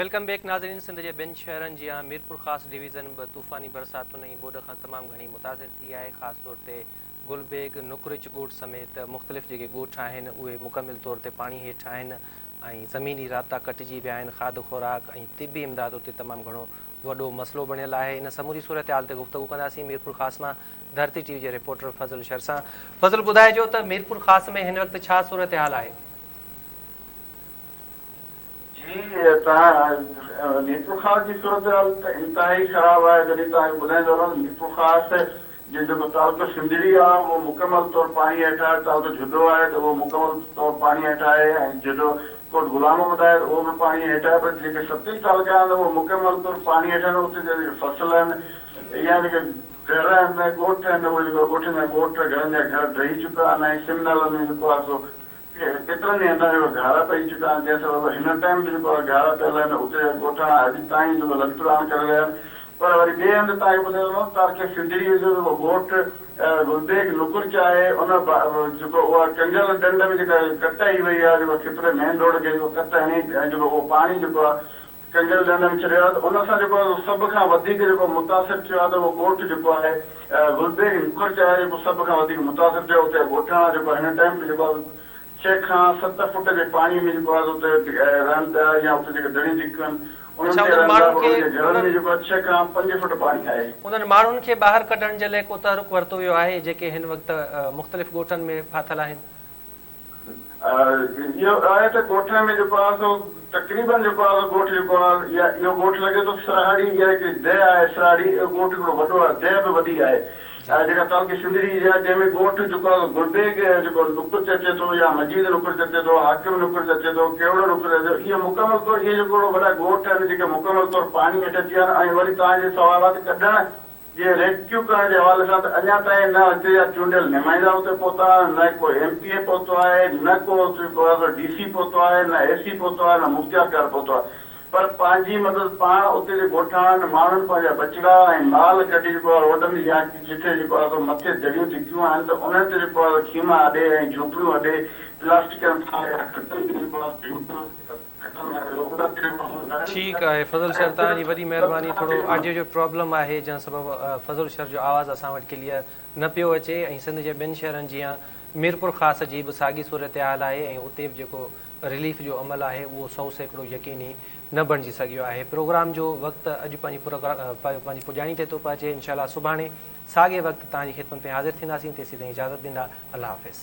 Welcome back नाज़रीन। सिंध के ॿिनि शहरनि जी मीरपुर ख़ासि डिवीज़न ब तूफ़ानी बरसातुनि ऐं ॿोॾ खां तमामु घणी मुतासिर थी आहे। ख़ासि तौर ते गुलबेग नुकरिच ॻोठ समेत मुख़्तलिफ़ जेके ॻोठ आहिनि उहे मुकमिल तौर ते पाणी हेठि आहिनि ऐं ज़मीनी राब्ता कटिजी विया आहिनि। खाद खुराक ऐं तिबी इमदाद उते तमामु घणो वॾो मसइलो बणियल आहे। इन समूरी सूरत हाल ते गुफ़्तगू कंदासीं मीरपुर ख़ासि मां धरती टीवी जे रिपोर्टर फज़ल शर सां। फज़ल, ॿुधाइजो त मीरपुर ख़ासि में हिन वक़्तु छा सूरत हाल आहे? मीरपुर ख़ास की सूरत हाल इंतहाई ख़राब है। जॾहिं तव्हांखे ॿुधाईंदो रहंदुमि, मीरपुर ख़ास जो तालुको सिंधड़ी आहे वो मुकमल तौर पानी हेठि आहे। तालुको जुडो आहे त उहो मुकमल तौर पानी हेठि आहे ऐं जुडो कोट गुलाम अहमद आहे उहो बि पाणी हेठि आहे। पर जेके 27 तालुका आहिनि उहे मुकमल तौर पानी हेठि आहिनि। उते जेके फसल आहिनि या जेके घर आहिनि ॻोठ आहिनि उहे जेको ॻोठनि जा ॻोठ घरनि जा घर ढही चुका आहिनि ऐं सिमनालनि में जेको आहे सो केतिरनि ई हंधि घारा पई चुका आहिनि। जंहिं सबबु हिन टाइम बि जेको आहे घारा पियल आहिनि। उते ॻोठा अॼु ताईं जेको लॻतरान करे रहिया आहिनि। पर वरी ॿिए हंधि तव्हांखे ॿुधाईंदो तारके सिंधड़ीअ जो जेको ॻोठ गुलबेग नुकुरच आहे उन जेको उहा कंजल डंड में जेका कटाई वई आहे, जेको खिपरे मेन रोड खे जेको कट हणी जेको उहो पाणी जेको आहे कंजल डंड में छॾियो आहे त उन सां जेको आहे सभ खां वधीक जेको मुतासिर थियो आहे त उहो ॻोठ जेको आहे गुलबेग नुकुरच आहे जेको सभ खां वधीक मुतासिर थियो। उते ॻोठाणा जेको हिन टाइम ते जेको 6 खां 7 फुट जे पाणी में जेको आहे उते रहनि पिया या उते जेके दड़ियूं थियूं आहिनि उन्हनि घरनि में जेको 6 खां 5 फुट पाणी आहे। उन्हनि माण्हुनि खे ॿाहिरि कढण जे लाइ को तहरुक वरितो वियो आहे जेके हिन वक़्तु मुख़्तलिफ़ ॻोठनि में फाथल आहिनि? इहो आहे त ॻोठनि में जेको आहे सो तक़रीबन जेको आहे ॻोठ जेको आहे या इहो ॻोठ लॻे थो सराड़ी या हिकिड़ी दह आहे। सराड़ी इहो ॻोठ हिकिड़ो वॾो आहे, दह बि वॾी आहे जेका तालुकी सिंधड़ी आहे जंहिंमें ॻोठ जेको आहे गुलबेग जेको नुकुरच अचे थो या मजीद नुकुरच अचे थो, हाकिम नुकुरच अचे थो, केवड़ो नुकुरच अचे थो। इहे मुकमल तौर इहे जेको वॾा ॻोठ आहिनि जेके मुकमल तौर पाणी हेठि अची विया आहिनि। ऐं वरी तव्हांजे सवालात कढण जे रेस्क्यू करण जे हवाले सां त अञा ताईं न हिते जा चूंडियल नुमाइंदा उते पहुता, न को MPA पहुतो आहे, न को जेको आहे DC पहुतो आहे, न AC पहुतो आहे, न मुख़्तियारकार पहुतो आहे। पर पंहिंजी मदद पाण उते जे ॻोठाणनि माण्हुनि पंहिंजा बचड़ा ऐं माल कढी जेको आहे रोडनि या जिथे जेको आहे मथे दरियूं थिकियूं आहिनि त उन्हनि ते जेको आहे खीमा अॾे ऐं झोपड़ियूं अॾे प्लास्टिक ठीकु आहे फज़ल शर, तव्हांजी वॾी महिरबानी। थोरो ऑडियो जो प्रॉब्लम आहे जंहिं सबबु फज़ल शर जो आवाज़ु असां वटि क्लियर न पियो अचे। ऐं सिंध जे ॿिनि शहरनि जीअं मीरपुर ख़ासि जी बि साॻी सूरत हाल आहे ऐं उते बि जेको रिलीफ जो अमल आहे उहो 100% यकीनी न बणिजी सघियो आहे। प्रोग्राम जो वक़्तु अॼु पंहिंजी पुॼाणी ते थो पहुचे। इंशाल्लाह सुभाणे साॻे वक़्तु तव्हांजी ख़िदमत में हाज़िर थींदासीं। तेसीं ताईं इजाज़त ॾींदा। अल्लाह हाफ़िज़।